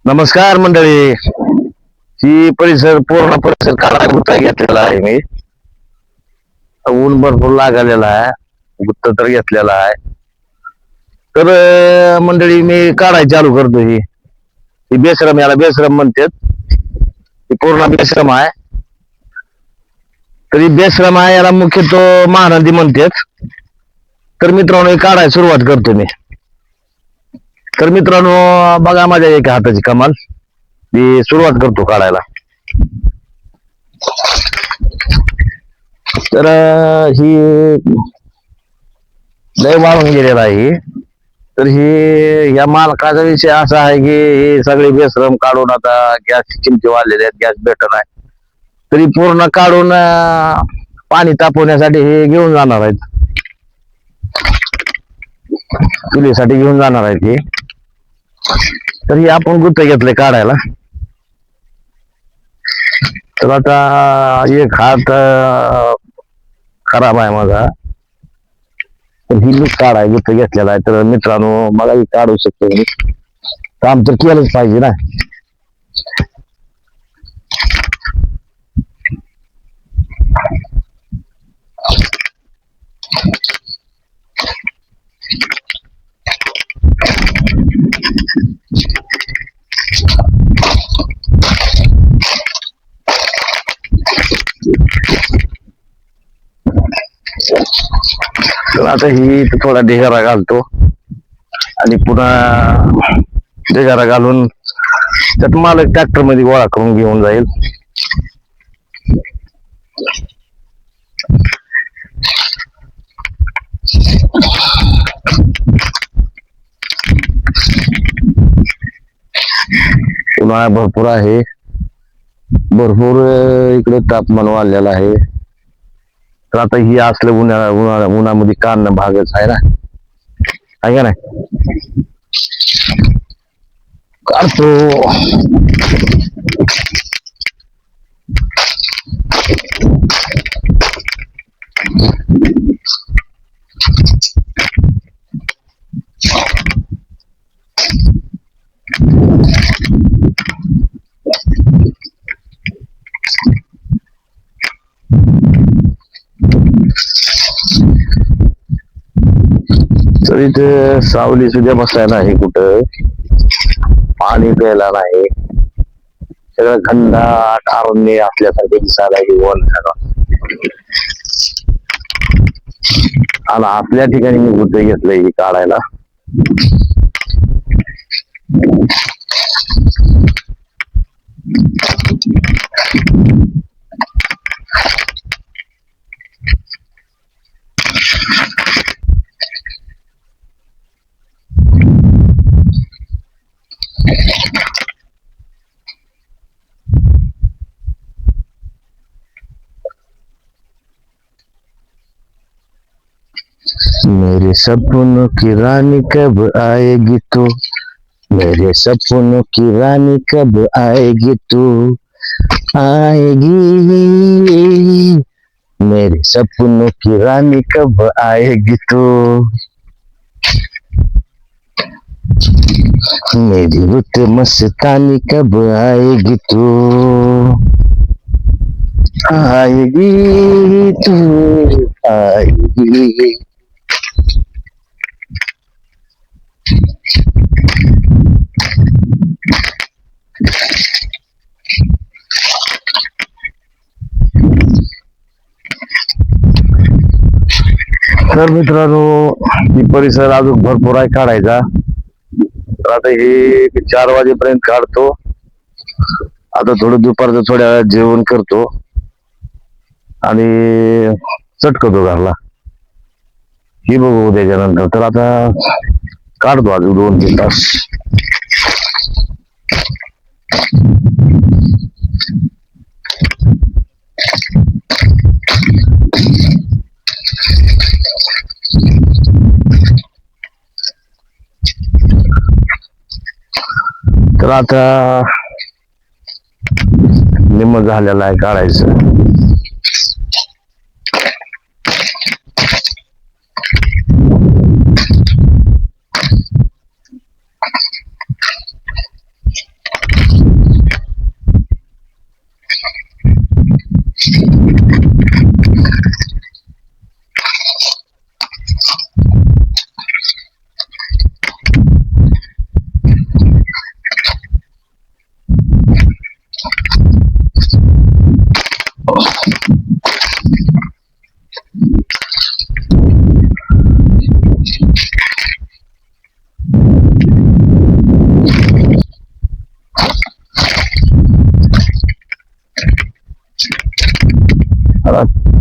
नमस्कार मंडळी. ही पूर्ण परिसर काढा गुत्ता घेतलेला आहे मी. ऊन भरपूर लागलेला आहे, गुत्त तर घेतलेला आहे. तर मंडळी मी काढाय चालू करतो. ही बेश्रम, याला बेश्रम म्हणतात. ही पूर्ण बेश्रम आहे. तर ही बेश्रम आहे, याला मुख्यतः महानदी म्हणतात. तर मित्रांनो, हे काढायला सुरुवात करतो मी. तर मित्रांनो, बघा माझ्या एका हाताची कमाल. मी सुरुवात करतो काढायला. तर ही लय वाळून गेलेला आहे. तर ही या मालकाचा विषय असा आहे की हे सगळे बेश्रम काढून आता गॅसची किमती वाढलेल्या आहेत, गॅस भेटत आहे. तरी पूर्ण काढून पाणी तापवण्यासाठी हे घेऊन जाणार आहेत, चुलीसाठी घेऊन जाणार आहेत हे. तर हे आपण गुत्त घेतलंय काढायला. तर आता एक हात खराब आहे माझा, तर ही मी काढाय गुत्त घेतलेला आहे. तर मित्रांनो, मला ही काढू शकतो मी, काम तर केलंच पाहिजे ना. तर आता ही थोडा ढिगारा घालतो आणि पुन्हा ढिगारा घालून त्यात मालक ट्रॅक्टर मध्ये गोळा करून घेऊन जाईल. उन्हाळा भरपूर आहे, भरपूर इकडे तापमान वाढलेलं आहे. तर आता ही असलं उन्हामध्ये काढणं भागच आहे ना, आहे का नाही. काढतो. तर इथे सावली सुद्धा बसायला आहे, कुठं पाणी प्यायला नाही. सगळं खंडाट अरण्य असल्यासारखे दिसायला ही वन आणि आपल्या ठिकाणी मी गुत्त घेतलंय ही काढायला. मेरे सपनों की रानी कब आएगी तू, मेरे सपनों की रानी कब आएगी तू, आएगी मेरे सपनों की रानी कब आएगी तू, मेरी रुत मस्तानी कब आएगी तू, आएगी तू, आएगी. तर मित्रांनो, ही परिसर अजून भरपूर आहे काढायचा. तर आता हे 4 वाजेपर्यंत काढतो. आता थोडं दुपारचं थोड्या वेळात जेवण करतो आणि चटकतो घरला. ही बघू त्याच्यानंतर. तर आता काढतो अजून 2-3 तास. तर आता निम्म झालेला आहे काढायचं.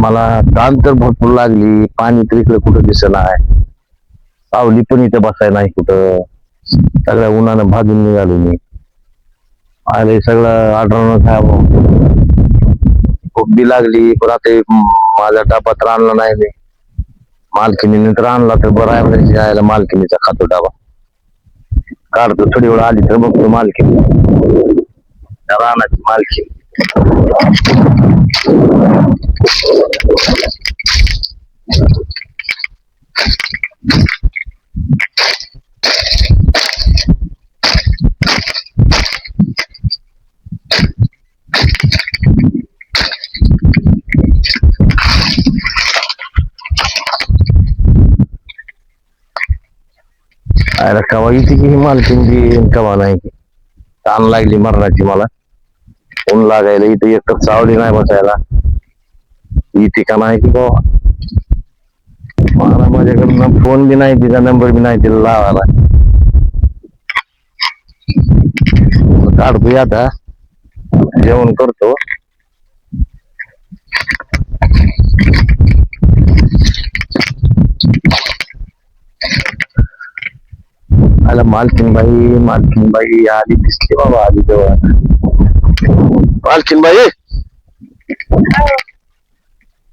मला ताण तर भरपूर लागली, पाणी तर इकडे कुठं दिसत नाही, सावली पण इथं बसाय नाही कुठं, सगळ्या उन्हानं भाजून निघालो मी. आले सगळं आढळून खूप बी लागली, पण आता माझा डबा तर आणला नाही मी. मालकीने तर आणला तर बरं आहे म्हणजे जायला, मालकीनीचा खातो डबा काढतो, थोडी वेळ आली तर बघतो मालकीनी, रानाची मालकी. अरे कवा येते की ही मालकीन बी, कवा नाही की. ताण लागली मरणाची मला, ऊन लागायला इथे एक तर सावली नाही बसायला, इथे का नाही की बाबा. मला माझ्याकडनं फोन बी नाही, तिचा नंबर बी नाही तिला लावायला. काढतो आता, जेवण करतो. आला मालकीन बाई आली दिसली बाबा, आली जवळ. मालकीन बाई,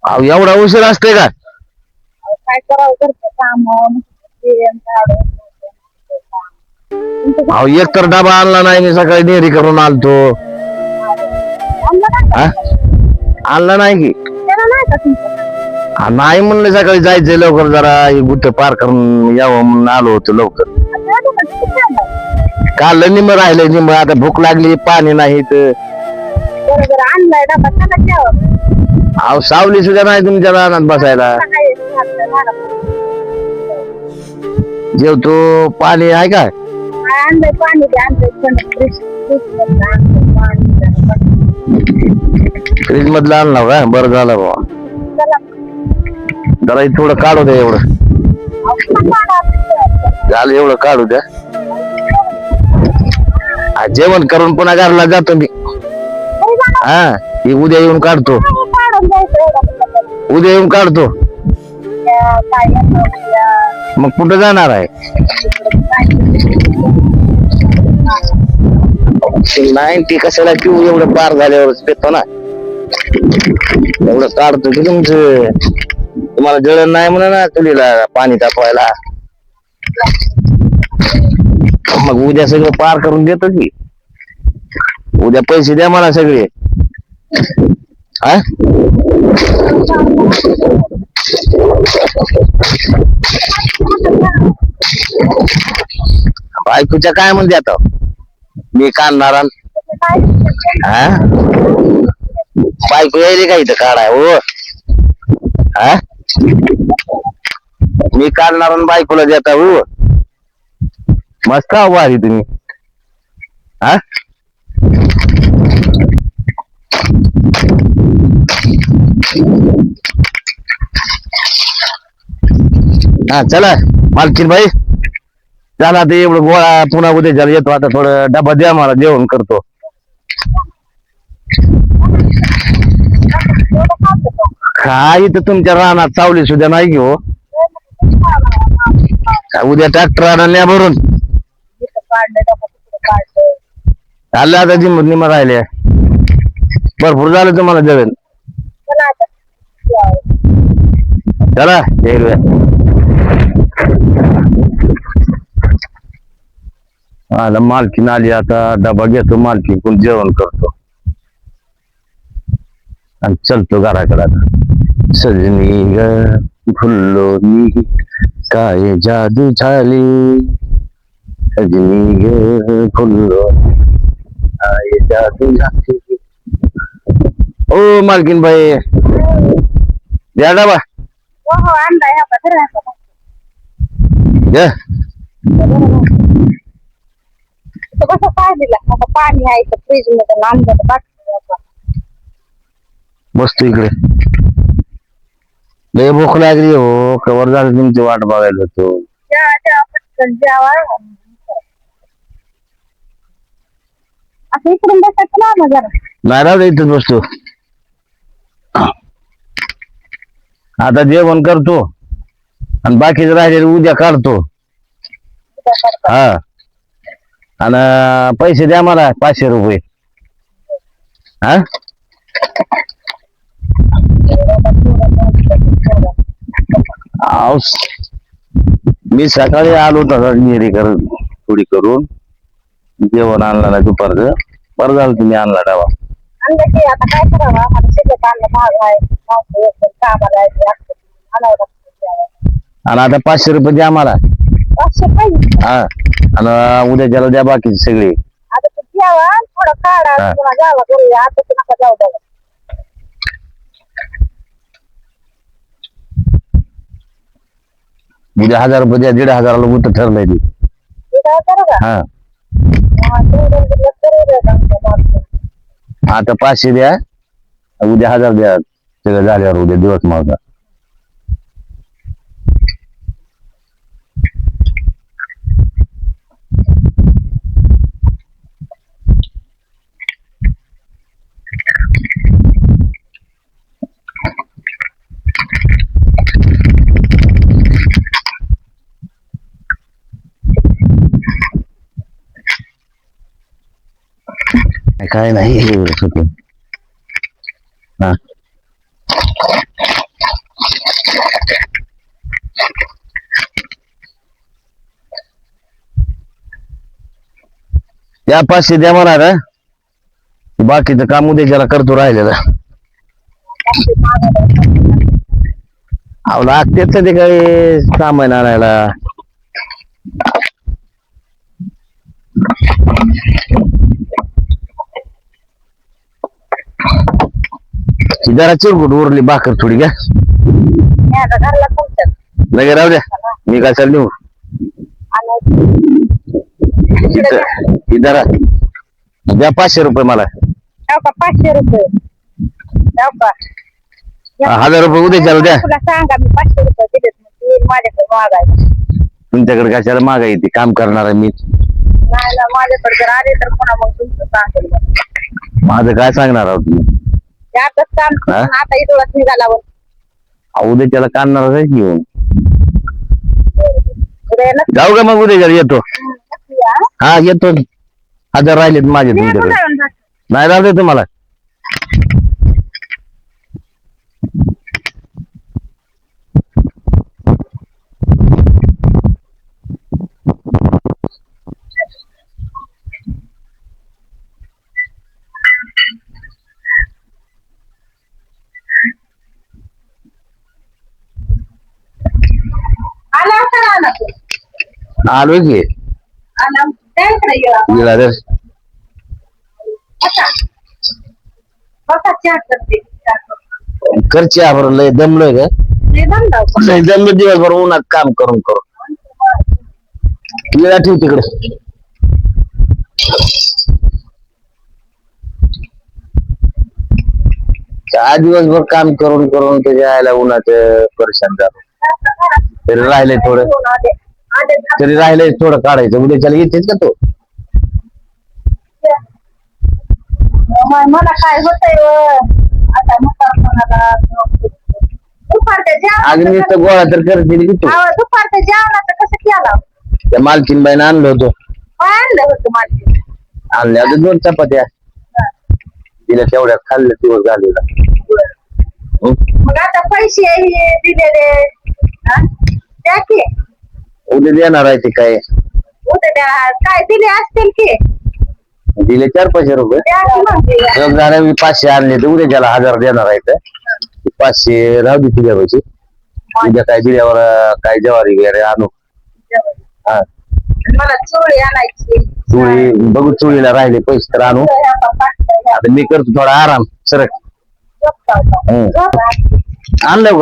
अहो एवढा उशीर असते का? काय करावं घरचं काम अहो एक तर डबा आणला नाही मी, सकाळी डेअरी करून आलतो. हा? आणला नाही की? नाही म्हणलं सकाळी जायचंय लवकर, जरा गुट्ट पार करून यावं म्हणून आलो होतो लवकर. काल निम राहिलंय निम, आता भूक लागली, पाणी नाही तर. बरोबर आणलाय डबा त्याला जेवण. अहो सावली सुद्धा नाही तुमच्या रानात बसायला. जेवतो, पाणी आहे का? आणलंय पाणी दे, आणलंय फ्रीज मधलं आणलं का? बरं झालं बाबा. जरा थोडं काढू द्या, एवढं झालं, एवढं काढू द्या. जेवण करून पुन्हा घरला जातो मी. हा, ही उद्या येऊन काढतो, उद्या येऊन काढतो. मग कुठं जाणार आहे? नाही ती कशाला पिऊ, एवढं पार झाल्यावरच पेतो ना, एवढं काढतो की तुमचं. तुम्हाला जळण नाही म्हणा ना चुलीला पाणी तापवायला, मग उद्या सगळं पार करून देतो की. उद्या पैसे द्या मला सगळे. हा, बायकोच्या काय म्हणते आता मी काढणार? हा, बायको यायली का इथं काढाय? हो, हा, मी काढणार आणि बायकोला देता? हो, मस्त आवाज तुम्ही. हा, हा चला मालकीन बाई, चला ते एवढं गोळा पुन्हा उद्या येतो. आता थोडं डबा द्या मला, जेवण करतो. काय इथं तुमच्या रानात सावली सुद्धा नाही घेऊ. उद्या ट्रॅक्टर आणल्या भरून चाललं, आता निम राहिले, भरपूर झालं तुम्हाला जेवण. चला आला मालकीन आली, आता डबा घेतो, मालकीन कोण जेवण करतो आणि चलतो घराकडे. आता सजनी ग फुल्लोनी काय जादू झाली, सजनी ग फुल्लो काय जादू झाली. ओ मालकीन बाई, द्या डबा. आणलाय द्या. कसं पाहिजे आता पाणी आहे फ्रीज मध्ये आणलं बाकी मस्त इकडे लय भूक लागली हो, कवर झालं तुमची वाट बघायला होतो. असं इकडून बसायचं ना जरा. नाही राहू दे, इथं बसतो. आता जेवण करतो आणि बाकीचे राहिलेले उद्या काढतो. हा आणि पैसे द्या मला 500 रुपये. हा मी सकाळी आलो तसा निरी करून थोडी करून जेवण आणला नाही दुपारचं. बरं झालं तुम्ही आणला डावा. आणलं की आता काय करावं, आता शिल्लक आणलं भाग आहे, कामाला आणावं लागतं. आणि आता 500 रुपये द्या मला. 500 पाहिजे. हा आणि उद्याच्याला द्या बाकीचे सगळे. आता तू द्यावा थोडं काढा हा. किंवा जावा घरी. आता तू नका जाऊ बघा. उद्या 1000 रुपये द्या. 1500 गुट ठरलंय ते. ते काय करू का? हा हा, तेवढं दिलं तरी बरं आमचं मागचं. आता 500 द्या. उद्या 1000 द्या. सगळं झाल्यावर उद्या दिवस माझा. काय नाही एवढंच होतं. हा द्या 500 द्या मला रे. बाकीचं काम उद्याच्याला करतो राहिलेलं. अहो लागतेच ते काही सामान आणायला. जरा चिरकुट उरली भाकर थोडी घ्या. मी आता घरला तुमचं लगे राहू द्या. मी काय चाल नेऊ जरा द्या 500 रुपये मला. जाऊ का 500 रुपये? जाऊ का? 1000 रुपये उद्याच्याला द्या. तुला सांगा मी 500 रुपये दिलेत मग तू माझ्याकडे मागायला. तुमच्याकडे कशाला मागा येते काम करणार आहे मी. नाही ना, माझ्याकडे जर आले तर पुन्हा मग तुमचं सांगेल मला. माझं काय सांगणार आहोत तुम्ही. ते आताच काम हा? करून आता इथूनच निघाला बघ. उद्याच्याला काढणार आहे घेऊन उद्या नक्की जाऊ का मग उद्याच्याला येतो. या. हा येतो. 1000 राहिलेत माझे मी तुमच्याकडे. कुठं येऊन जातो? नाही राहू दे तुम्हाला. आला का आला तू? आलोय की आला त्यांकडे ये. गेला तर बसा. बसा, चहा करते. खर्च आपण लय दमलोय का. लय दमलाव का? लय दमलो दिवसभर उन्हात काम करून वेळा ठेव तिकडे. काय दिवसभर काम करून करून त्याच्या आयला उन्हाचं परेशान झालं. तरी राहिलंय थोडं. तरी राहिलंय थोडं काढायचं. उद्याच्याला येतेच का तो. मला काय होतंय आता म्हातारपणाला दुपारच्या अगदी जेवणाचं नुसतं गोळा तर करते की तू. दुपारच्या जेवणाचं कसं केलं? त्या मालकीनबाईनं आणलं होतं. काय आणलं होतं माझी? आणल्या आता 2 चपात्या दिल्या तेवढ्यात खाल्ल्या दिवस झालेला. मग आता पैसे हे दिलेले हा? द्या की. उद्या देणार आहे ते काय. उद्या द्या. काय दिले असतील की दिले 400-500 रुपये. द्या की मग. जग झालं मी 500 आणले तर उद्या त्याला 1000 देणार आहे तर 500 राहू दे तुझ्या पैसे. उद्या काय दिल्यावर काय ज्वारी वगैरे आणू. हा मला चोळी आणायची. चुळी बघू चुळीला राहिले पैसे तर आणू. आता मी करतो थोडा आराम सरक. झोप. आणलं